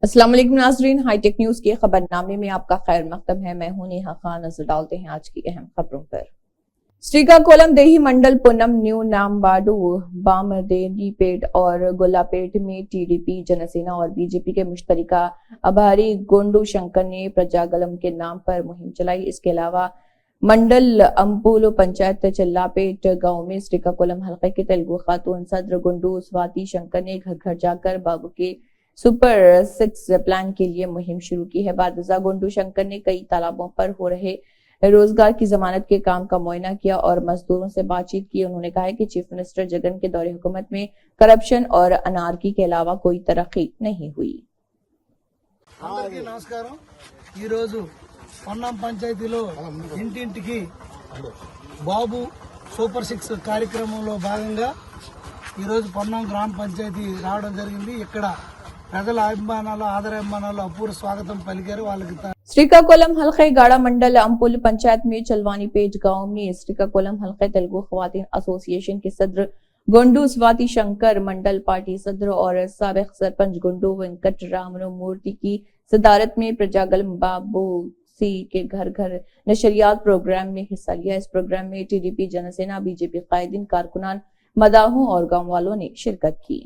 अस्सलाम वालेकुम नाज़रीन, हाईटेक न्यूज के खबरनामे में आपका खैर मकदम है। मैं हूं नेहा खान। नजर डालते हैं आज की अहम खबरों पर। श्रीकाकुलम देही मंडल पुनम न्यू नामबाडू बामदेनीपेट और गोलापेट में टीडीपी जनसेना और बीजेपी के मुश्तरका अभारी गोंडू शंकर ने प्रजागलम के नाम पर मुहिम चलाई। इसके अलावा मंडल अंपुल पंचायत चिल्लापेट गांव में श्रीकाकुलम हल्के के तेलुगु खातून सदर गुंडू स्वाति शंकर ने घर घर जाकर बाबू के सुपर 6 प्लान के लिए मुहिम शुरू की है। बादशाह गुंडू शंकर ने कई तालाबों पर हो रहे रोजगार की जमानत के काम का मुआयना किया और मजदूरों से बातचीत की। उन्होंने कहा कि चीफ मिनिस्टर जगन के दौरे हुकूमत में करप्शन और अनारकी के अलावा कोई तरक्की नहीं हुई। నమస్కారం। ఈ రోజు పన్నాం పంచాయతీలో ఇంటింటికి బాబు సూపర్ 6 కార్యక్రమంలో భాగంగా ఈ రోజు పన్నాం గ్రామ పంచాయతీ రావడం జరిగింది। ఇక్కడ ప్రజల అభిమానాలు ఆదరాభిమానాలు అపూర్వ స్వాగతం పలికారు। వాళ్ళకి श्रीकाकुलम हल्के गाड़ा मंडल अंपुल पंचायत में चलवानी पेट गांव में श्रीकाकुलम हल्के तेलुगु खवातीन एसोसिएशन के सदर गुंडू स्वाति शंकर, मंडल पार्टी सदर और साबिक सरपंच गुंडू वेंकट रामनु मूर्ति की सदारत में प्रजागलम बाबू सी के घर घर नशरियात प्रोग्राम में हिस्सा लिया। इस प्रोग्राम में टीडीपी जनसेना, बीजेपी कायदीन, कारकुनान, मदाहों और गांव वालों ने शिरकत की।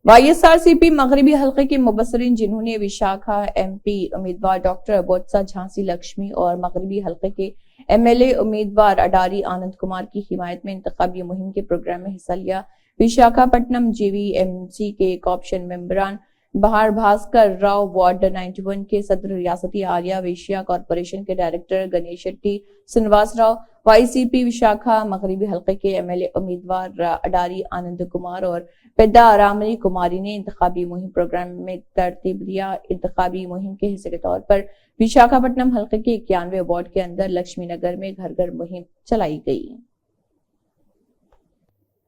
वाईएसआरसीपी मगरबी हल्के के मुबसरीन जिन्होंने विशाखा एमपी उम्मीदवार डॉक्टर बोत्सा झांसी लक्ष्मी और मगरबी हल्के के एमएलए उम्मीदवार अडारी आनंद कुमार की हिमायत में इंतखाबी मुहिम के प्रोग्राम में हिस्सा लिया। विशाखापट्टनम जीवीएमसी के कॉप्शन मेंबरान बहार भास्कर राव, वार्ड 91 के सदर रियासती आर्या वेश्या कॉरपोरेशन के डायरेक्टर गणेश शेट्टी श्रीनिवास राव, वाईसीपी विशाखा मगरबी हल्के के एमएलए उम्मीदवार अडारी आनंद कुमार और पेद्दा रामनी कुमारी ने इंतखाबी मुहिम प्रोग्राम में तरतीब दिया। इंतखाबी मुहिम के हिस्से के तौर पर विशाखापट्टनम हल्के के 91 वार्ड के अंदर लक्ष्मी नगर में घर घर मुहिम चलाई गई।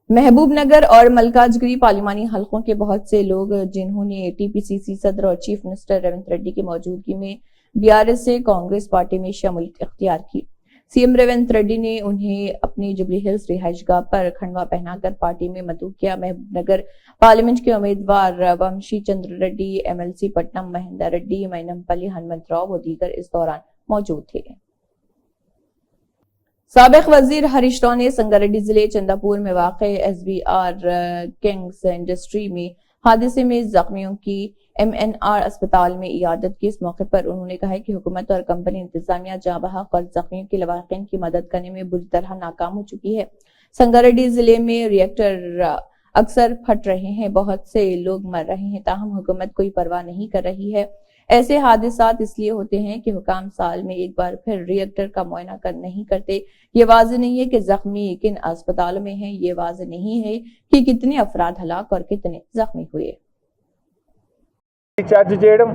महबूब नगर और मलकाजगिरी पार्लिमानी हलकों के बहुत से लोग जिन्होंने टीपीसीसी सदर और चीफ मिनिस्टर रेवंत रेड्डी की मौजूदगी में बीआरएस से कांग्रेस पार्टी में शमूलियत इख्तियार की। सीएम रेवंत रेड्डी ने उन्हें अपनी जुबली हिल्स रिहाइशगाह पर खंडवा पहनाकर पार्टी में मदऊ किया। महबूब नगर पार्लियामेंट के उम्मीदवार वंशी चंद्र रेड्डी, एमएलसी पट्टनम महेंद्र रेड्डी, मैनमपल्ली हनुमंतराव व दीगर इस दौरान मौजूद थे। साबिक वजीर हरीश राव ने संगारेड्डी जिले चंदापुर में वाक़े एसबीआर किंग्स इंडस्ट्री में हादसे में जख्मियों की एमएनआर अस्पताल में इयादत की। इस मौके पर उन्होंने कहा कि हुकूमत और कंपनी इंतजामिया जाबहक और जख्मियों के लवाकिन की मदद करने में बुरी तरह नाकाम हो चुकी है। संगारेड्डी जिले में रिएक्टर अक्सर फट रहे हैं, बहुत से लोग मर रहे हैं, ताहम हुकूमत कोई परवाह नहीं कर रही है। ऐसे हादसात इसलिए होते हैं कि हुकाम साल में एक बार फिर रिएक्टर का मुआयना कर नहीं करते। ये वाज़ेह नहीं है कि जख्मी किन अस्पतालों में हैं, ये वाज़ेह नहीं है कि कितने अफराद हलाक और कितने जख्मी हुए। రీఛార్జ్ చేయడం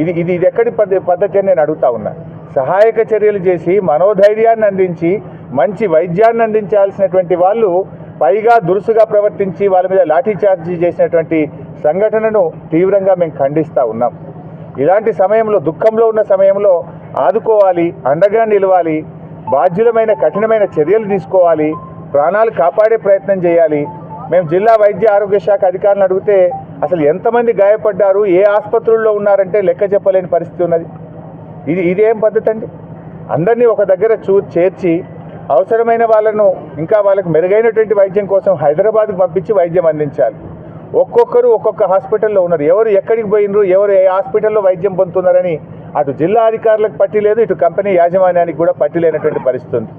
ఇది ఎక్కడి పద్ధతి అని నేను అడుగుతా ఉన్నా। సహాయక చర్యలు చేసి మనోధైర్యాన్ని అందించి మంచి వైద్యాన్ని అందించాల్సినటువంటి వాళ్ళు పైగా దురుసుగా ప్రవర్తించి వాళ్ళ మీద లాఠీ చార్జ్ చేసినటువంటి సంఘటనను తీవ్రంగా మేము ఖండిస్తూ ఉన్నాం। ఇలాంటి సమయంలో, దుఃఖంలో ఉన్న సమయంలో ఆదుకోవాలి, అండగా నిలవాలి, బాధ్యులమైన కఠినమైన చర్యలు తీసుకోవాలి, ప్రాణాలు కాపాడే ప్రయత్నం చేయాలి। మేము జిల్లా వైద్య ఆరోగ్య శాఖ అధికారులను అడిగితే అసలు ఎంతమంది గాయపడ్డారు, ఏ ఆసుపత్రుల్లో ఉన్నారంటే లెక్క చెప్పలేని పరిస్థితి ఉన్నది। ఇదేం పద్ధతి అండి? అందరినీ ఒక దగ్గర చేర్చి అవసరమైన వాళ్ళను ఇంకా వాళ్ళకు మెరుగైనటువంటి వైద్యం కోసం హైదరాబాద్కు పంపించి వైద్యం అందించాలి। ఒక్కొక్కరు ఒక్కొక్క హాస్పిటల్లో ఉన్నారు, ఎవరు ఎక్కడికి పోయినరు, ఎవరు ఏ హాస్పిటల్లో వైద్యం పొందుతున్నారని అటు జిల్లా అధికారులకు పట్టి లేదు, ఇటు కంపెనీ యాజమాన్యానికి కూడా పట్టి లేనటువంటి పరిస్థితి ఉంది।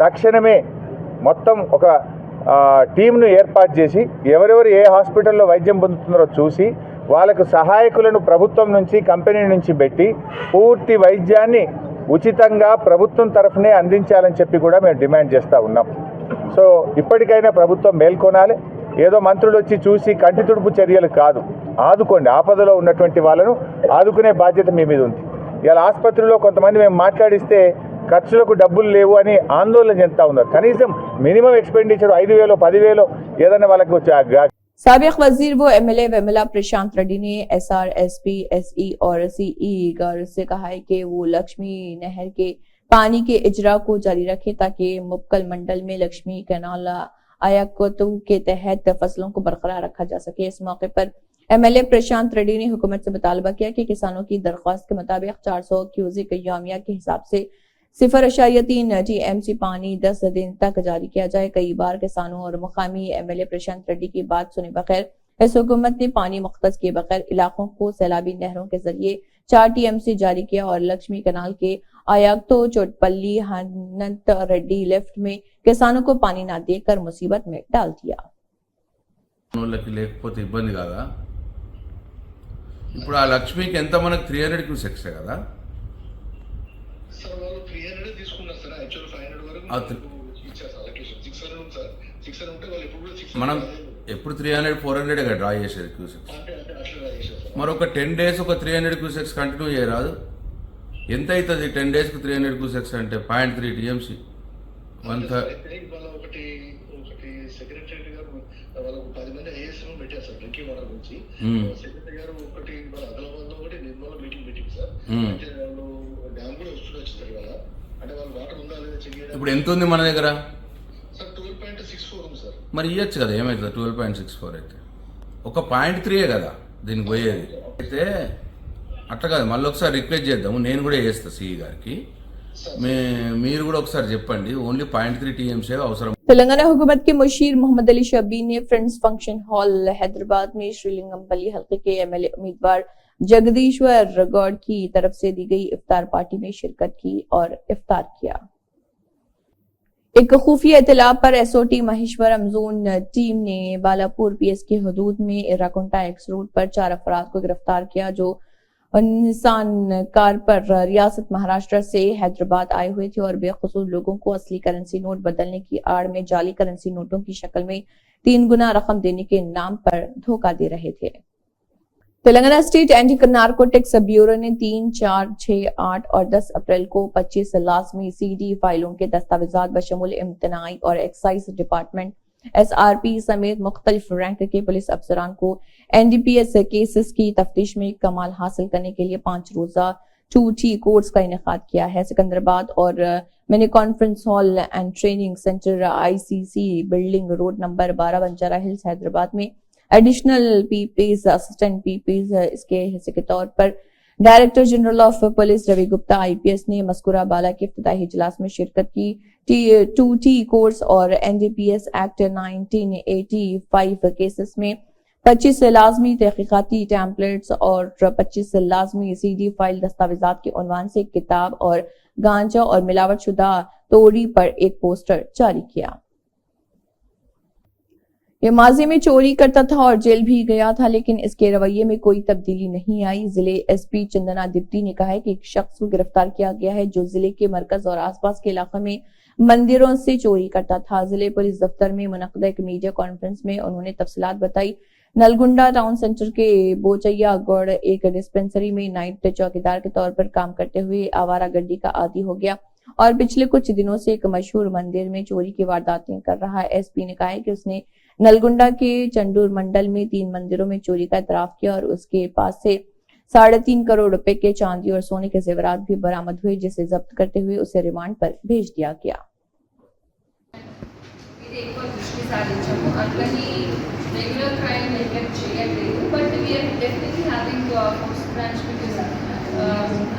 తక్షణమే మొత్తం ఒక టీంను ఏర్పాటు చేసి ఎవరెవరు ఏ హాస్పిటల్లో వైద్యం పొందుతున్నారో చూసి వాళ్ళకు సహాయకులను ప్రభుత్వం నుంచి, కంపెనీ నుంచి పెట్టి పూర్తి వైద్యాన్ని ఉచితంగా ప్రభుత్వం తరఫునే అందించాలని చెప్పి కూడా మేము డిమాండ్ చేస్తూ ఉన్నాం। సో ఇప్పటికైనా ప్రభుత్వం మేల్కొనాలి। ఏదో మంత్రులు వచ్చి చూసి కంటి తుడుపు చర్యలు కాదు, ఆదుకోండి। ఆపదలో ఉన్నటువంటి వాళ్ళను ఆదుకునే బాధ్యత మీ మీద ఉంది। ఇలా ఆసుపత్రిలో కొంతమంది మేము మాట్లాడిస్తే ఖర్చులకు డబ్బులు లేవు అని ఆందోళన చెందుతా ఉన్నారు। కనీసం మినిమం ఎక్స్పెండిచర్ 5,000 10,000 ఏదైనా వాళ్ళకు साबिक वजीर वो एमएलए वेमला प्रशांत रेड्डी ने एसआरएसपी, एसई और सीई गर्ल से कहा है कि वो लक्ष्मी नहर के पानी के इजरा को जारी रखे ताकि मुक्कल मंडल में लक्ष्मी कैनाल आयाकतों के तहत फसलों को बरकरार रखा जा सके। इस मौके पर MLA प्रशांत रेड्डी ने हुकूमत से मुतालबा किया कि किसानों की दरख्वास्त के मुताबिक 400 क्यूजिक यौमिया के हिसाब से 0.3 TMC पानी 10 दिन तक जारी किया जाए। कई बार किसानों और मुकामी MLA प्रशांत रेड्डी की बात सुने बगैर इस हुकूमत ने पानी मुख्तस किए बगैर इलाकों को सैलाबी नहरों के जरिए 4 TMC जारी किया और लक्ष्मी कनाल के आयाक्तो चोटपल्ली हनंत रेड्डी लिफ्ट में किसानों को पानी न देकर मुसीबत में डाल दिया। లేకపోతే ఇబ్బంది కాదా? ఇప్పుడు ఆ లక్ష్మికి ఎంత మనకు 300 క్యూసెక్స్ కదా సార్, వాళ్ళు 300 తీసుకున్నారు సార్. యాక్చువల్ 500 వరకు ఇచ్చారు సార్. అలొకేషన్ 600 ఉంది సార్. 600 ఉంటే వాళ్ళు ఎప్పుడు కూడా 600 మనం ఎప్పుడు 300 400 గా డ్రా చేసేది క్యూసెక్స్. అంటే అట్లా డ్రా చేశారు సార్. మరి ఒక 10 days ఒక 300 క్యూసెక్స్ కంటిన్యూ చేయరాదు? ఎంత అవుతుంది 10 days కు 300 క్యూసెక్స్ అంటే 0.3 TMC. వాళ్ళ ఒకటి సెక్రటరీ గారు వాళ్ళకు 10 మంది ASM పెట్టారు సార్ డ్రింకింగ్ వాటర్ గురించి. సెక్రటరీ గారు ఒకటి వాళ్ళ ఆదిలాబాద్ లో ఒకటి నిర్మల్ మీటింగ్ పెట్టింది సార్. అంటే వాళ్ళు డ్యామ్ కూడా వస్తుండొచ్చు సార్ ఇవాళ. అంటే వాళ్ళు వాటర్ ఉందా లేదా చెక్ చేయడం. ఇప్పుడు ఎంత ఉంది మన దగ్గర సార్? 12.64 ఉంది సార్. మరి ఇవ్వచ్చు కదా, ఏమవుతుంది 12.64 అయితే ఒక 0.3 కదా దీనికి పోయేది. అయితే అట్లా కాదు, మళ్ళీ ఒకసారి రిక్వెస్ట్ చేద్దాము. నేను కూడా చేస్తా సిఈ గారికి, మీరు కూడా ఒకసారి చెప్పండి. ఓన్లీ 0.3 TMC అవసరం. तेलंगाना हुकूमत के मुशीर मोहम्मद अली शब्बीर ने फ्रेंड्स फंक्शन हॉल हैदराबाद में श्रीलिंगमपल्ली हल्के के MLA उम्मीदवार जगदीश्वर गौड़ की तरफ से दी गई इफ्तार पार्टी में शिरकत की और इफ्तार किया। एक खुफिया इत्तला पर SOT महेश्वरम जोन टीम ने बालापुर PS की हदूद में इराकोंटा एक्स रोड पर 4 अफराद को गिरफ्तार किया जो निसान कार पर रियासत महाराष्ट्र से हैदराबाद आए हुए थे और बेखसूस लोगों को असली करेंसी नोट बदलने की आड़ में जाली करेंसी नोटों की शक्ल में 3 गुना रकम देने के नाम पर धोखा दे रहे थे। Telangana state anti narcotics bureau ने 3, 4, 6, 8 और 10 अप्रैल को 25 लाजमी CD फाइलों के दस्तावेजात बशमूल इम्तनाई और एक्साइज डिपार्टमेंट SRP समेत मुख्तलिफ रैंक के पुलिस अफसरान को NDPS केसेस की तफ्तीश में कमाल हासिल करने के लिए 5 रोजा 2T कोर्स का इनेकाद किया है। सिकंदराबाद और mini conference hall and training centre ICC building road number 12 Banjara hills Hyderabad में एडिशनल PPs असिस्टेंट PPs इसके हिस्से के तौर पर director general of police Ravi Gupta IPS ने मस्कुरा बाला के इफ्तिताही इजलास में शिरकत की। 2T कोर्स और NDPS एक्ट 1985 केसेस में 25 लाजमी तहकीकाती टैम्पलेट्स और 25 लाजमी CD फाइल दस्तावेजात के उन्वान से किताब और गांजा और मिलावट शुदा तोड़ी पर एक पोस्टर जारी किया। ये माजी में चोरी करता था और जेल भी गया था, लेकिन इसके रवैये में कोई तब्दीली नहीं आई। जिले SP चंदना दिप्ती ने कहा है कि एक शख्स को गिरफ्तार किया गया है जो जिले के मरकज और आसपास के इलाकों में मंदिरों से चोरी करता था। जिले पुलिस दफ्तर में मुनक्किदा एक मीडिया कॉन्फ्रेंस में उन्होंने तफसीलात बताई। नलगुंडा टाउन सेंटर के बोचैया गौड़ एक डिस्पेंसरी में नाइट चौकीदार के तौर पर काम करते हुए आवारा गड्डी का आदी हो गया और पिछले कुछ दिनों से एक मशहूर मंदिर में चोरी की वारदातें कर रहा है। SP ने कहा है कि उसने नलगुंडा के चंडूर मंडल में 3 मंदिरों में चोरी का इतराफ किया और उसके पास से 3.5 करोड़ रुपए के चांदी और सोने के जेवरात भी बरामद हुए, जिसे जब्त करते हुए उसे रिमांड पर भेज दिया गया। రెగ్యులర్ క్రైమ్ నెగ్లెక్ట్ చేయట్లేదు, but we are definitely having force branch because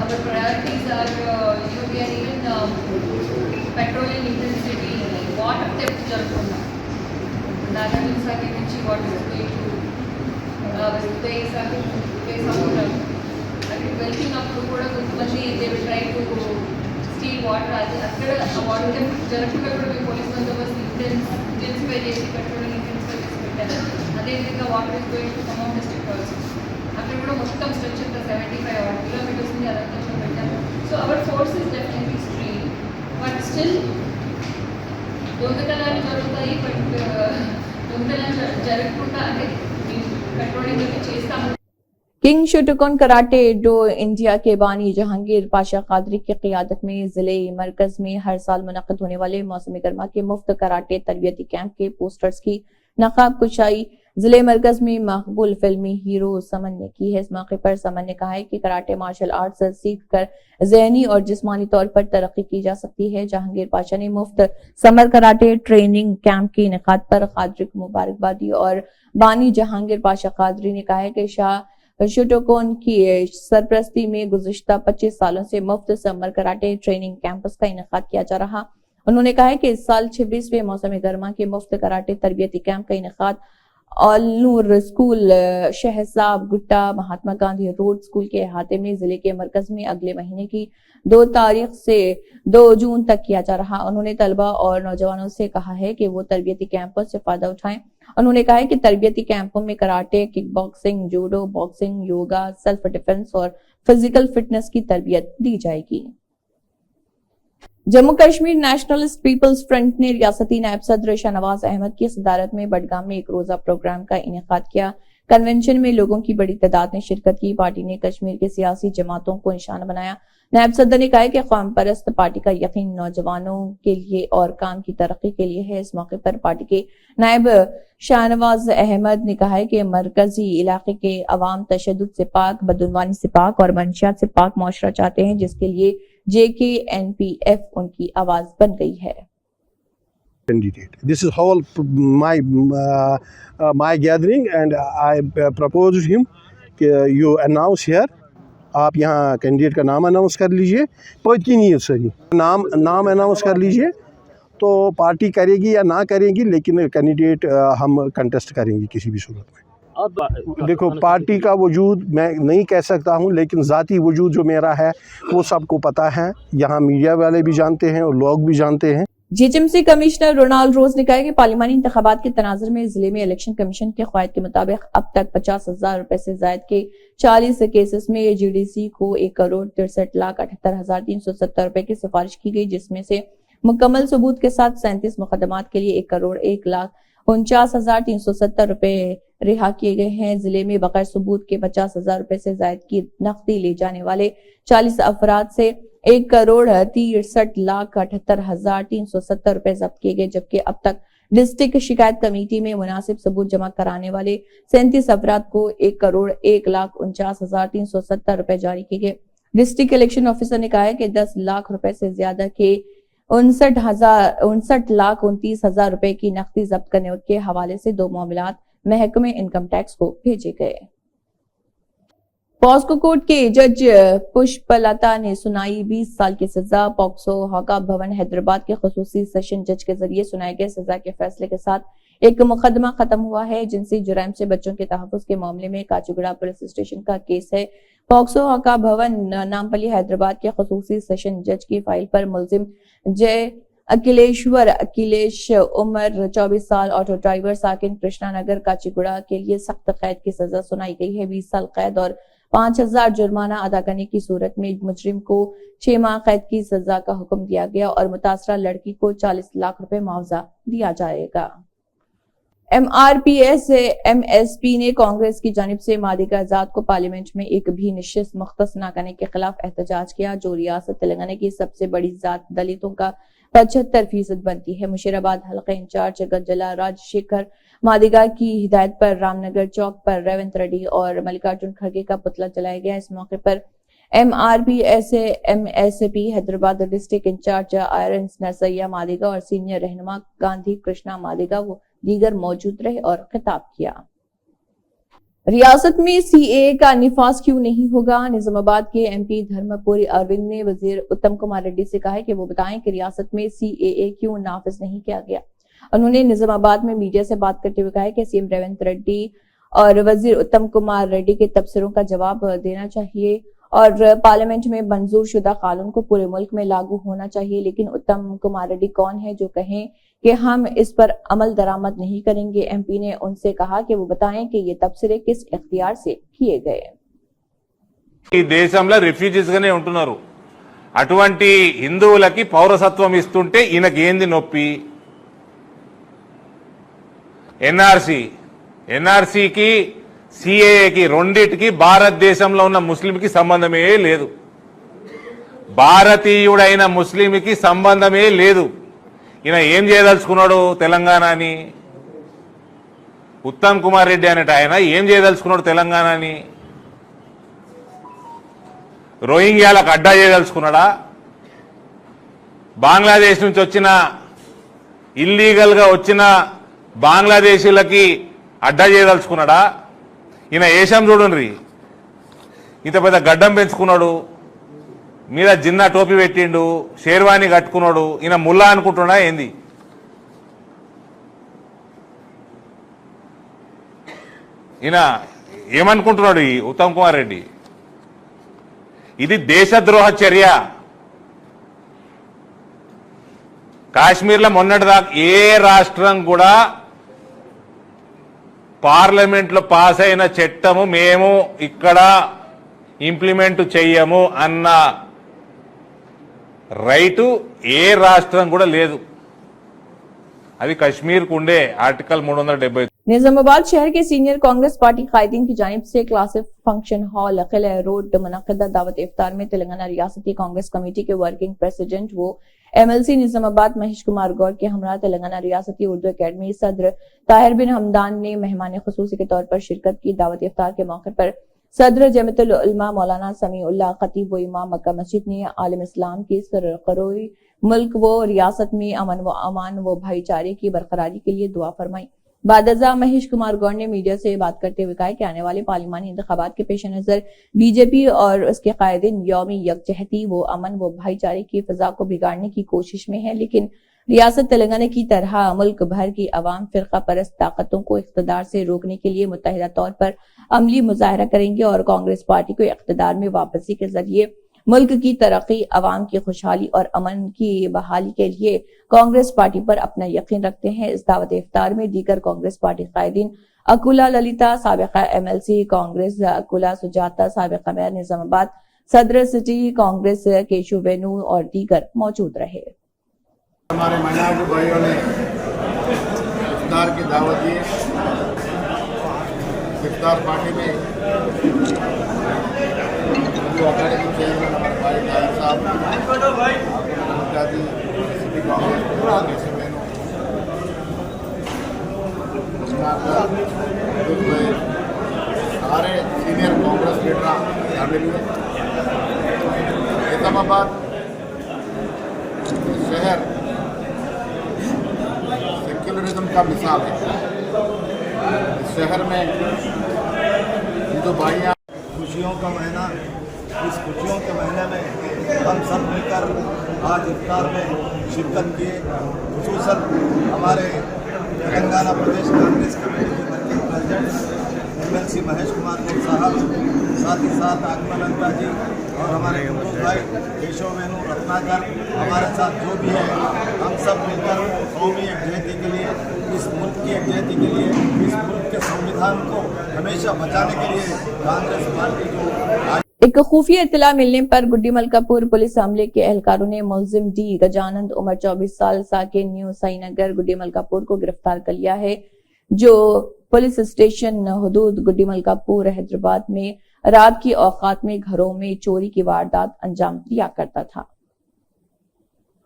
our priorities are we are even patrolling intensity water theft జరుగుతున్నాం. నాగార్జునసాగర్ నుంచి వాటర్ ప్లేస్ అక్కడ వెళ్తున్నప్పుడు కూడా కొంతమంది they will try to steal water. అది అక్కడ వాటర్ థెఫ్ట్ జరగకుండా కూడా మేము పోలీస్ బందోబస్తు ఇంటెన్సిఫై చేసి పెట్రోలింగ్ అదేవిధంగా water is going to Khammam district also. అక్కడ కూడా మొత్తం స్ట్రెచ్ అంతా 75 కిలోమీటర్స్ ఉంది, అదంతా పెట్టాము. So our force is definitely stream, but still దొంగతనాలు జరుగుతాయి. బట్ దొంగతనాలు జరగకుండా అంటే పెట్రోలింగ్ చేస్తాము. King Shotokan karate do India के बानी जहांगीर पाशा कादरी की क़ियादत में जिले मरकज में हर साल मुनक़्क़िद होने वाले मौसम गर्मा के मुफ्त कराटे तरबियती कैंप के पोस्टर्स की नकाब कुशाई जिले मरकज में मकबूल फिल्मी हीरो समन ने की है। इस मौके पर समन ने कहा है कि कराटे मार्शल आर्ट्स सीख कर ज़हनी और जिस्मानी तौर पर तरक्की की जा सकती है। जहांगीर पाशा ने मुफ्त समर कराटे ट्रेनिंग कैंप के इनेकाद पर कादरी को मुबारकबाद दी और बानी जहांगीर पाशा कादरी ने कहा है कि शाह शुटोकोन की सरपरस्ती में गुज़िश्ता 25 सालों से मुफ्त समर कराटे ट्रेनिंग कैंपस का इनेकाद किया जा रहा। उन्होंने कहा है कि इस साल 26वें मौसम गर्मा के मुफ्त कराटे तरबियती कैंप का इनेकाद ऑल नूर school शहजाब Gutta Mahatma Gandhi road school के अहाते में जिले के मरकज में अगले महीने की 2 तारीख से 2 जून तक किया जा रहा। उन्होंने तलबा और नौजवानों से कहा है कि वो तरबियती कैंपों से फायदा उठाएं। उन्होंने कहा है कि तरबियती कैंपों में karate, kick boxing, judo, boxing, yoga, self defence और फिजिकल फिटनेस की तरबियत दी जाएगी। Jammu Kashmir nationalist people's front ने रियासती नायब सदर शाहनवाज अहमद की सदारत में बडगाम में एक रोजा प्रोग्राम का इनेकाद किया। कन्वेंशन में लोगों की बड़ी तादाद ने शिरकत की। पार्टी ने कश्मीर के सियासी जमातों को निशाना बनाया। नायब सदर ने कहा है कि कौम परस्त पार्टी का यकीन नौजवानों के लिए और काम की तरक्की के लिए है। इस मौके पर पार्टी के नायब शाहनवाज अहमद ने कहा है कि मरकजी इलाके के अवाम तशद्दुद से पाक, बदउनवानी से पाक और मंशियात से पाक मुआशरा चाहते हैं, जिसके लिए JKNPF उनकी आवाज बन गई है। Candidate. This is whole my gathering and I proposed him कि you announce here, आप यहाँ कैंडिडेट का नाम अनाउंस कर लीजिए, पॉइंट नहीं है सही, नाम अनाउंस कर लीजिए, तो पार्टी करेगी या ना करेगी, लेकिन कैंडिडेट हम कंटेस्ट करेंगे किसी भी सूरत में। देखो, पार्टी का वजूद मैं नहीं कह सकता हूं, लेकिन ज़ाती वजूद जो मेरा है वो सबको पता है, यहाँ मीडिया वाले भी जानते हैं और लोग भी जानते हैं। GHMC कमिश्नर रोनाल्ड रोज ने कहा कि पार्लिमानी इंतखाबात के तनाजुर में जिले में इलेक्शन कमीशन के क़वायद के मुताबिक अब तक 50,000 रुपए से जायद के 40 केसेस में GDC को 1,63,78,370 रुपए की सिफारिश की गई, जिसमें से मुकम्मल सबूत के साथ 37 मुकदमात के लिए 1,01,49,370 रुपए रिहा किए गए हैं। जिले में बगैर सबूत के 50,000 रुपए से जायद की नकदी ले जाने वाले 40 अफराद से 1,63,78,370 रुपए जब्त किए गए, जबकि अब तक डिस्ट्रिक्ट शिकायत कमेटी में मुनासिब सबूत जमा कराने वाले 37 अफराद को 1,01,49,370 रुपए जारी किए गए। डिस्ट्रिक्ट इलेक्शन ऑफिसर ने कहा है कि 10 लाख रुपए से ज्यादा के 59,29,000 रुपए की नकदी जब्त करने के हवाले से 2 मामलात महकमे इनकम टैक्स को भेजे गए। पॉक्सो कोर्ट के जज पुष्पलता ने सुनाई 20 साल की सजा। पॉक्सो हका भवन हैदराबाद के खुसूसी सेशन जज के जरिए सुनाए गए सजा के फैसले के साथ एक मुकदमा खत्म हुआ है। जिनसी जुराइम से बच्चों के तहफ्फुज के मामले में काचीगुड़ा पुलिस स्टेशन का केस है। पॉक्सो हका भवन नामपल्ली हैदराबाद के खुसूसी सेशन जज की फाइल पर मुलजिम जय अखिलेश उम्र 24 साल ऑटो ड्राइवर साकिन कृष्णा नगर काचीगुड़ा के लिए सख्त कैद की सजा सुनाई गई है। 20 साल कैद और 5,000 जुर्माना अदा करने की सूरत में मुजरिम को 6 माह कैद की सजा का हुक्म दिया गया और मुतासरा लड़की को 40 लाख रुपए मुआवजा दिया जाएगा। MRPS MSP ने कांग्रेस की जानिब से मादी का आजाद को पार्लियामेंट में एक भी नशिस्त मुख्तस न करने के खिलाफ एहतजाज किया। जो रियासत तेलंगाना की सबसे बड़ी जात दलितों का 75% बनती है। मुशीराबाद हल्का इंचार्ज गज्जला राजशेखर मादिगा की हिदायत पर रामनगर चौक पर रेवंत रेड्डी और मल्लिकार्जुन खड़गे का पुतला जलाया गया। इस मौके पर MRPS MSP Hyderabad district incharge iron Narsaiah Madiga और सीनियर रहनुमा गांधी कृष्णा मादिगा वो दीगर मौजूद रहे और खिताब किया। रियासत में CAA का निफाज क्यों नहीं होगा? निजामाबाद के MP धर्मपुरी अरविंद ने वजीर उत्तम कुमार रेड्डी से कहा है कि वो बताएं कि रियासत में CAA क्यों नाफिज नहीं किया गया। उन्होंने निजामाबाद में मीडिया से बात करते हुए कहा है कि CM रेवंत रेड्डी और वजीर उत्तम कुमार रेड्डी के तबसरों का जवाब देना चाहिए और पार्लियामेंट में मंजूर शुदा कानून को पूरे मुल्क में लागू होना चाहिए। लेकिन उत्तम कुमार रेड्डी कौन है जो कहें कि हम इस पर अमल दरामद नहीं करेंगे। MP ने उनसे कहा कि वो बताएं कि ये तबसरे किस इख्तियार से किए गए। ఈ దేశంలో రిఫ్యూజీస్ గానే ఉంటున్నారు, అటువంటి హిందువులకి పౌరసత్వం ఇస్తుంటే ఈయనకి ఏంది నొప్పి? ఎన్ఆర్సీకి CAAకి రెండిటికి భారతదేశంలో ఉన్న ముస్లింకి సంబంధమే లేదు. భారతీయుడైన ముస్లింకి సంబంధమే లేదు. ఈయన ఏం చేయదలుచుకున్నాడు తెలంగాణని? ఉత్తమ్ కుమార్ రెడ్డి అనేట ఆయన ఏం చేయదలుచుకున్నాడు తెలంగాణని? రోహింగ్యాలకు అడ్డా చేయదలుచుకున్నాడా? బంగ్లాదేశ్ నుంచి వచ్చిన ఇల్లీగల్గా వచ్చిన బంగ్లాదేశీలకి అడ్డా చేయదలుచుకున్నాడా? ఈయన ఏషం చూడండి, ఇంత పెద్ద గడ్డం పెంచుకున్నాడు, మీద జిన్నా టోపీ పెట్టిండు, షేర్వాణి కట్టుకున్నాడు. ఈయన ముల్లా అనుకుంటున్నా ఏంది? ఈయన ఏమనుకుంటున్నాడు ఈ ఉత్తమ్ కుమార్ రెడ్డి? ఇది దేశద్రోహ చర్య. కాశ్మీర్లో మొన్నటిదాకా ఏ రాష్ట్రం కూడా పార్లమెంట్లో పాస్ అయిన చట్టము మేము ఇక్కడ ఇంప్లిమెంట్ చెయ్యము అన్న రైటు ఏ రాష్ట్రం కూడా లేదు. అది కశ్मीर को ఉండే आर्टिकल 370। निजामाबाद शहर के सीनियर कांग्रेस पार्टी कायदीन की जानिब से क्लासिक फंक्शन हॉल किला रोड मुनक़दा दावत इफ्तार में तेलंगाना रियासती कांग्रेस कमेटी के वर्किंग प्रेसिडेंट वो MLC निजामाबाद महेश कुमार गौड़ के हमरा तेलंगाना रियासती उर्दू अकेडमी सदर ताहिर बिन हमदान ने मेहमान खुसूसी के तौर पर शिरकत की। दावत इफ्तार के मौके पर सदर जमीयतुल उलमा मौलाना समीउल्लाह खतीब व इमाम मक्का मस्जिद ने आलम इस्लाम की सरकरोई मुल्क व रियासत में अमन व अमान व भाईचारे की बरकरारी के लिए दुआ फरमाई। बादजा महेश कुमार गौड़ ने मीडिया से बात करते हुए कहा कि आने वाले पार्लिमानी इंतखाबात के पेश नजर बीजेपी और उसके कायदीन यौमी यकजहती व अमन व भाईचारे की फिजा को बिगाड़ने की कोशिश में है, लेकिन रियासत तेलंगाना की तरह मुल्क भर की अवाम फिरका परस्त ताकतों को इख्तदार से रोकने के लिए मुत्तहिदा तौर पर अमली मुजाहरा करेंगे और कांग्रेस पार्टी को इख्तदार में वापसी के जरिए मुल्क की तरक्की, अवाम की खुशहाली और अमन की बहाली के लिए कांग्रेस पार्टी पर अपना यकीन रखते हैं। इस दावत इफ्तार में दीगर कांग्रेस पार्टी कायदीन अकुला ललिता साबिका MLC कांग्रेस, अकुला सुजाता साबिका मेयर निजामाबाद, सदर सिटी कांग्रेस केशु वेणु और दीगर मौजूद रहे। हमारे महिला भाइयों ने इफ्तार की दावत दी। इफ्तार पार्टी में अकेडमी चेयरमैन हमारे भाई नायक साहब, सिटी कांग्रेस सारे सीनियर कांग्रेस लीडर शामिल हुए। निजामाबाद शहर सेक्युलरिज्म का मिसाल है। इस शहर में हिंदू भाइयाँ, खुशियों का महीना, इस खुशियों के महीने में हम सब मिलकर आज इफ्तार में शिरकत किए। खुसूसन हमारे तेलंगाना प्रदेश कांग्रेस कमेटी के working president MLC Mahesh Kumar Goud साहब, साथ ही साथ आगमन अंता जी और हमारे हिंदू भाई केशव वेणु रत्नाकर, हमारे साथ जो भी है, हम सब मिलकर कौमी एकजहती के लिए, इस मुल्क की एकजहती के लिए, इस मुल्क के संविधान को हमेशा बचाने के लिए कांग्रेस पार्टी जो एक खुफिया इत्तला मिलने पर गुड्डी मलकापुर पुलिस अमले के एहलकारों ने मुलजिम डी गजानंद उम्र 24 साल साकिन न्यू साईनगर गुड्डी मलकापुर को गिरफ्तार कर लिया है, जो पुलिस स्टेशन हदूद गुड्डी मलकापुर हैदराबाद में रात की औकात में घरों में चोरी की वारदात अंजाम दिया करता था।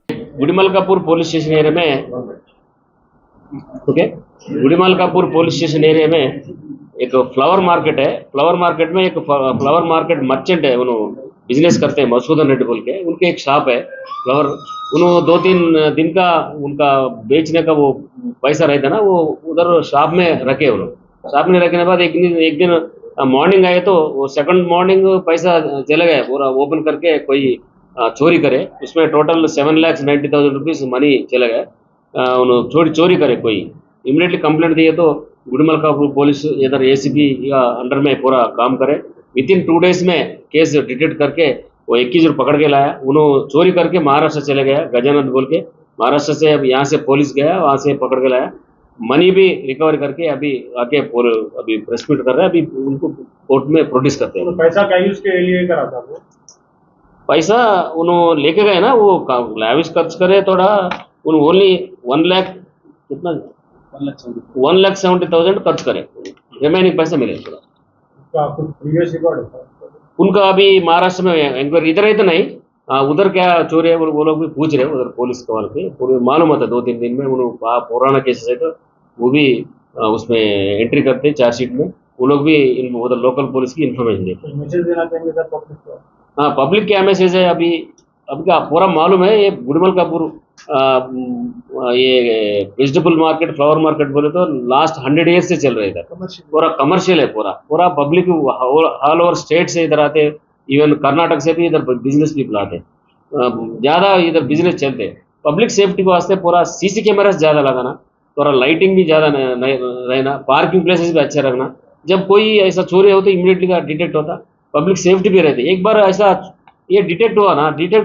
गुड़ीमलकापुर पुलिस स्टेशन एरिया में गुड़ीमलकापुर पुलिस स्टेशन एरिया में एक फ्लावर मार्केट है। फ्लावर मार्केट में एक फ्लावर मार्केट मर्चेंट है, उन्होंने बिजनेस करते हैं, मसूदन रेड्डी बोल के, उनके एक शॉप है फ्लावर। उन्होंने 2-3 दिन का उनका बेचने का वो पैसा रहता है ना, वो उधर शॉप में रखे। उन्होंने शॉप में रखने के बाद एक दिन मॉर्निंग आए तो वो सेकंड मॉर्निंग पैसा चले गए, पूरा ओपन करके कोई चोरी करे। उसमें टोटल 7,90,000 रुपीज़ मनी चले गए। उन्होंने चोरी करे कोई इमीडिएटली कंप्लेंट दिए तो गुड़ीमलकापुर पुलिस इधर ACP या अंडर में पूरा काम करे। विदिन 2 डेज में केस डिटेक्ट करके वो 21 पकड़ के लाया। उन्होंने चोरी करके महाराष्ट्र चले गया, गजानंद बोल के महाराष्ट्र से यहाँ से पुलिस गया, वहाँ से पकड़ के लाया। मनी भी रिकवर करके अभी आके अभी प्रेस मीट कर रहे हैं, अभी उनको कोर्ट में प्रोड्यूस करते हैं। तो पैसा का यूज के लिए करा था वो? पैसा उन्होंने लेके गए ना, वो लाविश खर्च करे थोड़ा। उन्होंने ओनली 1 लाख कितना 1,70,000 खर्च करे, रिमेनिंग पैसा मिले थोड़ा। उनका अभी महाराष्ट्र में इंक्वायरी, इधर ही तो नहीं, उधर क्या चोरी है वो लोग भी पूछ रहे हैं उधर पुलिस वाले के। मालूम होता 2-3 दिन में उन्होंने पुराना केसेस है तो वो भी उसमें एंट्री करते हैं चार्जशीट में, वो लोग भी उधर लोकल पुलिस की इन्फॉर्मेशन देते हैं। मैसेज देना चाहेंगे सर पब्लिक को? हाँ, पब्लिक क्या मैसेज है, अभी का पूरा मालूम है, ये गुड़मल कापुर ये वेजिटेबल मार्केट, फ्लावर मार्केट बोले तो लास्ट 100 ईयर्स से चल रहा है इधर, पूरा कमर्शियल है, पूरा पब्लिक ऑल ओवर स्टेट से इधर आते हैं, इवन कर्नाटक से भी इधर बिजनेस पीपल आते हैं, ज़्यादा इधर बिजनेस चलते हैं। पब्लिक सेफ्टी को वास्ते पूरा सीसी कैमरास ज़्यादा लगाना, थोड़ा लाइटिंग भी ज़्यादा रहना, पार्किंग प्लेसेस भी अच्छे रखना, जब कोई ऐसा चोरी हो तो इमीडिएटली का डिटेक्ट होता, पब्लिक सेफ्टी भी रहती। एक बार ऐसा ये डिटेक्ट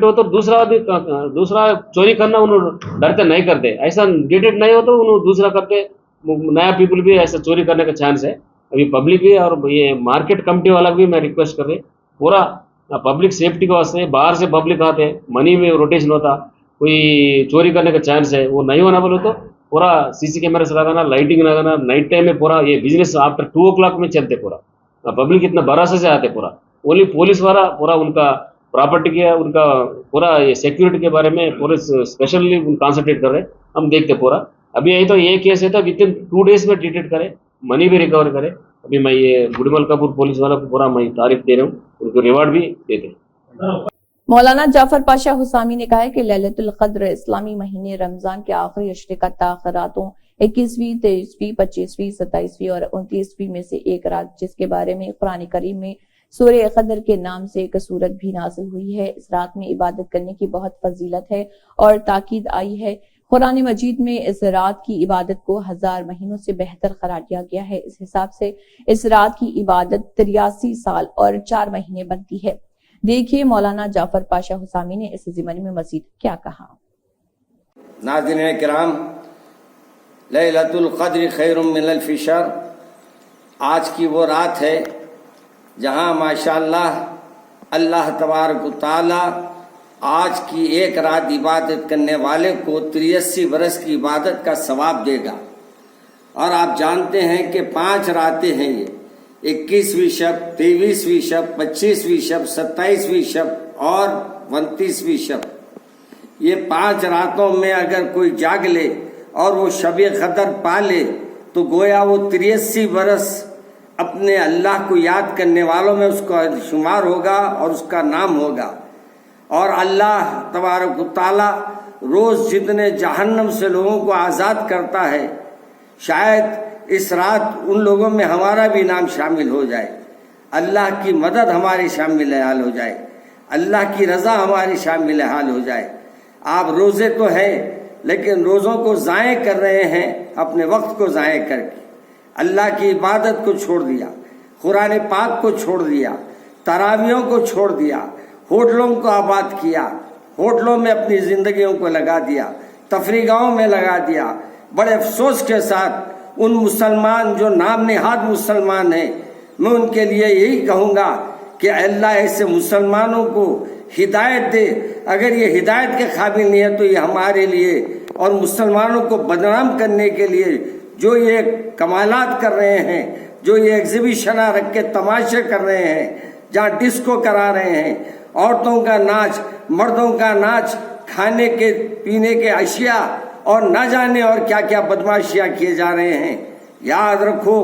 हो तो दूसरा चोरी करना उन्होंने डरते नहीं करते, ऐसा डिटेक्ट नहीं हो तो उन्होंने दूसरा करते, नया पीपल भी ऐसा चोरी करने का चांस है। अभी पब्लिक भी और ये मार्केट कमेटी वाला भी मैं रिक्वेस्ट कर रहे, पूरा पब्लिक सेफ्टी के वास्ते बाहर से पब्लिक आते, मनी में रोटेशन होता, कोई चोरी करने का चांस है, वो नहीं होना बोले तो पूरा सीसी कैमरा से लगाना, लाइटिंग लगाना, नाइट टाइम में पूरा ये बिजनेस आफ्टर 2 o'clock में चलते, पूरा पब्लिक इतना भरोसे से आते, पूरा ओनली पुलिस वाला पूरा उनका प्रॉपर्टी के, उनका पूरा ये सिक्योरिटी के बारे में पूरे स्पेशली कॉन्सेंट्रेट कर रहे, हम देखते पूरा। अभी यही तो ये केस है तो विद इन 2 days में डिटेक्ट करे, मनी भी रिकवर करे। अभी मैं ये गुड़मल कापुर पुलिस वाला को पूरा मैं तारीफ दे रहा हूँ, उनको रिवार्ड भी देते हैं। मौलाना जाफर पाशा हुसामी ने कहा है कि लैलतुल क़द्र इस्लामी महीने रमजान के आखिरी अशरे का ताख़िरातों 21वीं, 23वीं, 25वीं, 27वीं और 29वीं में से एक रात, जिसके बारे में कुरान करीम में सूरह क़द्र के नाम से एक सूरत भी नाज़िल हुई है। इस रात में इबादत करने की बहुत फजीलत है और ताकीद आई है। कुरान मजीद में इस रात की इबादत को 1000 महीनों से बेहतर करार दिया गया है। इस हिसाब से इस रात की इबादत 83 साल और 4 महीने बनती है। देखिए मौलाना जाफर पाशा हुसामी ने इस ज़िमन में मजीद क्या कहा। नाज़रीन किराम, लैलतुल क़द्र खैरुम मिनल फ़िशर, आज की वो रात है जहाँ माशाअल्लाह अल्लाह तबारक व तआला आज की एक रात इबादत करने वाले को 83 बरस की इबादत का सवाब देगा। और आप जानते हैं कि 5 रातें हैं ये, 21वीं शब, 23वीं शब, 25वीं शब, 27वीं शब और 29वीं शब। ये 5 रातों में अगर कोई जाग ले और वो शब क़द्र पा ले तो गोया वो 83 बरस अपने अल्लाह को याद करने वालों में उसका शुमार होगा और उसका नाम होगा। और अल्लाह तबारक व तआला रोज़ जितने जहन्नम से लोगों को आज़ाद करता है, शायद इस रात उन लोगों में हमारा भी नाम शामिल हो जाए, अल्लाह की मदद हमारी शामिल हाल हो जाए, अल्लाह की रज़ा हमारी शामिल हाल हो जाए। आप रोज़े तो हैं लेकिन रोज़ों को ज़ाय कर रहे हैं, अपने वक्त को ज़ाय करके अल्लाह की इबादत को छोड़ दिया, कुरान पाक को छोड़ दिया, तरावियों को छोड़ दिया, होटलों को आबाद किया, होटलों में अपनी ज़िंदगियों को लगा दिया, तफरीगाहों में लगा दिया। बड़े अफसोस के साथ उन मुसलमान जो नाम नेहाद मुसलमान हैं, मैं उनके लिए यही कहूँगा कि अल्लाह ऐसे मुसलमानों को हिदायत दे। अगर ये हिदायत के काबिल नहीं है तो ये हमारे लिए और मुसलमानों को बदनाम करने के लिए जो ये कमालात कर रहे हैं, जो ये एग्जीबिशन रख के तमाशे कर रहे हैं, जहाँ डिस्को करा रहे हैं, औरतों का नाच, मर्दों का नाच, खाने के पीने के अशिया और ना जाने और क्या क्या बदमाशियाँ किए जा रहे हैं। याद रखो,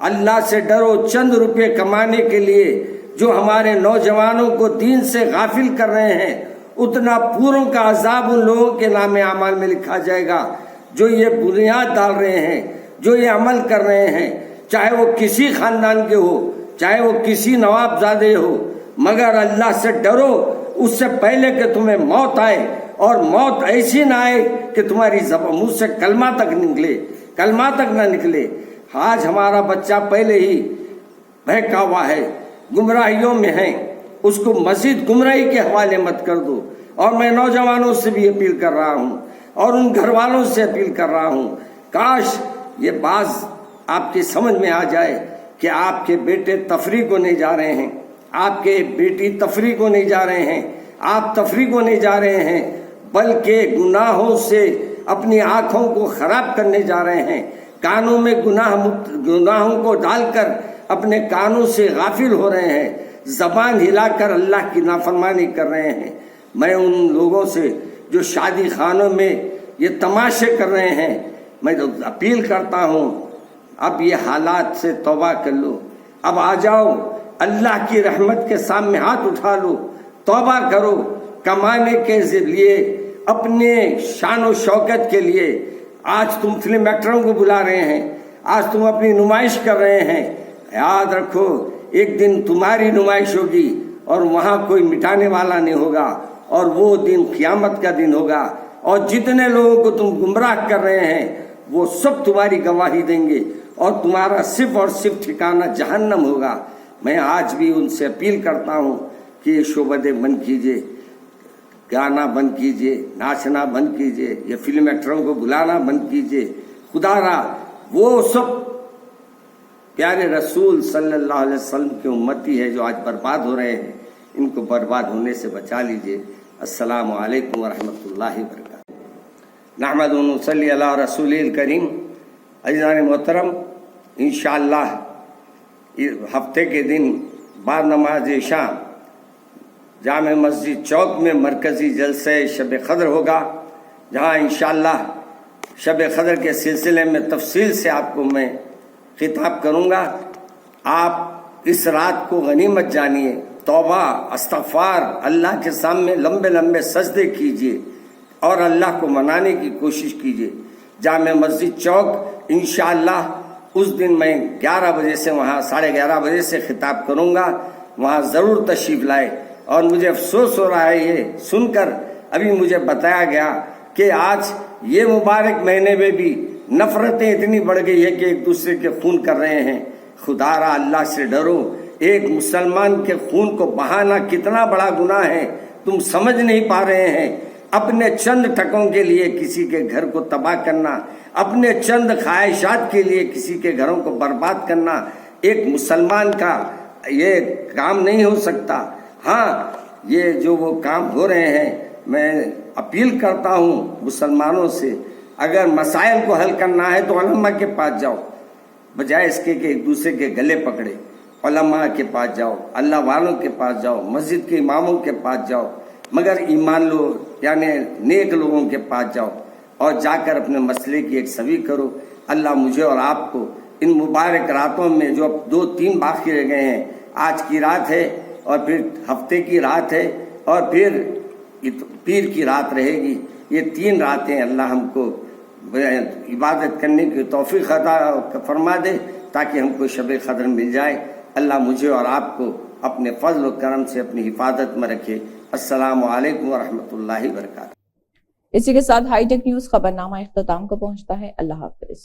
अल्लाह से डरो। चंद रुपये कमाने के लिए जो हमारे नौजवानों को दीन से गाफिल कर रहे हैं, उतना पूरों का अजाब उन लोगों के नामे अमाल में लिखा जाएगा जो ये बुनियाद डाल रहे हैं, जो ये अमल कर रहे हैं, चाहे वो किसी खानदान के हो, चाहे वो किसी नवाबजादे हो। मगर अल्लाह से डरो उससे पहले कि तुम्हें मौत आए, और मौत ऐसी ना आए कि तुम्हारी मुंह से कलमा तक निकले, कलमा तक ना निकले। आज हमारा बच्चा पहले ही बहका हुआ है, गुमराहियों में है, उसको मजीद गुमराही के हवाले मत कर दो। और मैं नौजवानों से भी अपील कर रहा हूँ और उन घर वालों से अपील कर रहा हूँ, काश ये बात आपकी समझ में आ जाए कि आपके बेटे तफरीह को नहीं जा रहे हैं, आपके बेटी तफरीह को नहीं जा रहे हैं, आप तफरीह को नहीं जा रहे हैं, बल्कि गुनाहों से अपनी आँखों को खराब करने जा रहे हैं। कानों में गुनाहों को डालकर अपने कानों से गाफिल हो रहे हैं, जबान हिलाकर अल्लाह की नाफरमानी कर रहे हैं। मैं उन लोगों से जो शादी खानों में ये तमाशे कर रहे हैं, मैं तो अपील करता हूँ अब ये हालात से तौबा कर लो, अब आ जाओ, अल्लाह की रहमत के सामने हाथ उठा लो, तौबा करो, कमाने के लिए, अपने शान और शौकत के लिए। आज तुम फिल्म एक्टरों को बुला रहे हैं, आज तुम अपनी नुमाइश कर रहे हैं, याद रखो एक दिन तुम्हारी नुमाइश होगी और वहां कोई मिटाने वाला नहीं होगा, और वो दिन क़यामत का दिन होगा, और जितने लोगों को तुम गुमराह कर रहे हैं वो सब तुम्हारी गवाही देंगे, और तुम्हारा सिर्फ और सिर्फ ठिकाना जहन्नम होगा। मैं आज भी उनसे अपील करता हूं कि ये शोबदें बंद कीजिए, गाना बंद कीजिए, नाचना बंद कीजिए, ये फिल्म एक्टरों को बुलाना बंद कीजिए। खुदारा वो सब प्यारे रसूल सल्लल्लाहु अलैहि वसल्लम की उम्मती है जो आज बर्बाद हो रहे हैं, इनको बर्बाद होने से बचा लीजिए। अस्सलामु अलैकुम व रहमतुल्लाहि व बरकातहू। नहमदु व नसल्ली अला रसूलिल करीम। अज़ीज़ान मोहतरम, इंशाअल्लाह हफ्ते के दिन बाद नमाज इशा जामे मस्जिद चौक में मरकज़ी जलसे शब क़द्र होगा, जहाँ इंशाअल्लाह शब क़द्र के सिलसिले में तफसील से आपको मैं खिताब करूँगा। आप इस रात को गनीमत जानिए, तौबा, इस्तग़फ़ार, अल्लाह के सामने लंबे लंबे सजदे कीजिए और अल्लाह को मनाने की कोशिश कीजिए। जामे मस्जिद चौक इंशाअल्लाह उस दिन मैं 11 बजे से वहाँ 11:30 बजे से खिताब करूँगा, वहाँ ज़रूर तशरीफ़ लाए। और मुझे अफसोस हो रहा है ये सुनकर, अभी मुझे बताया गया कि आज ये मुबारक महीने में भी नफ़रतें इतनी बढ़ गई है कि एक दूसरे के खून कर रहे हैं। खुदारा अल्लाह से डरो, एक मुसलमान के खून को बहाना कितना बड़ा गुनाह है, तुम समझ नहीं पा रहे हैं। अपने चंद टकों के लिए किसी के घर को तबाह करना, अपने चंद ख्वाहिशात के लिए किसी के घरों को बर्बाद करना एक मुसलमान का ये काम नहीं हो सकता। हाँ, ये जो वो काम हो रहे हैं, मैं अपील करता हूँ मुसलमानों से, अगर मसाइल को हल करना है तो उलमा के पास जाओ, बजाय इसके कि एक दूसरे के गले पकड़े। उलमा के पास जाओ, अल्लाह वालों के पास जाओ, मस्जिद के इमामों के पास जाओ, मगर ईमान लो यानी नेक लोगों के पास जाओ और जाकर अपने मसले की एक सवी करो। अल्लाह मुझे और आपको इन मुबारक रातों में जो 2-3 बाकी रह गए हैं, आज की रात है और फिर हफ्ते की रात है और फिर पीर की रात रहेगी, ये 3 रातें अल्लाह हमको इबादत करने की तौफीक अता फरमा दे ताकि हमको शब क़द्र मिल जाए। अल्लाह मुझे और आपको अपने फजल व करम से अपनी हिफाजत में रखे। अस्सलामु अलैकुम व रहमतुल्लाहि व बरकातहू। इसी के साथ हाईटेक न्यूज़ खबरनामा इख्तिताम को पहुंचता है। अल्लाह हाफ़िज़।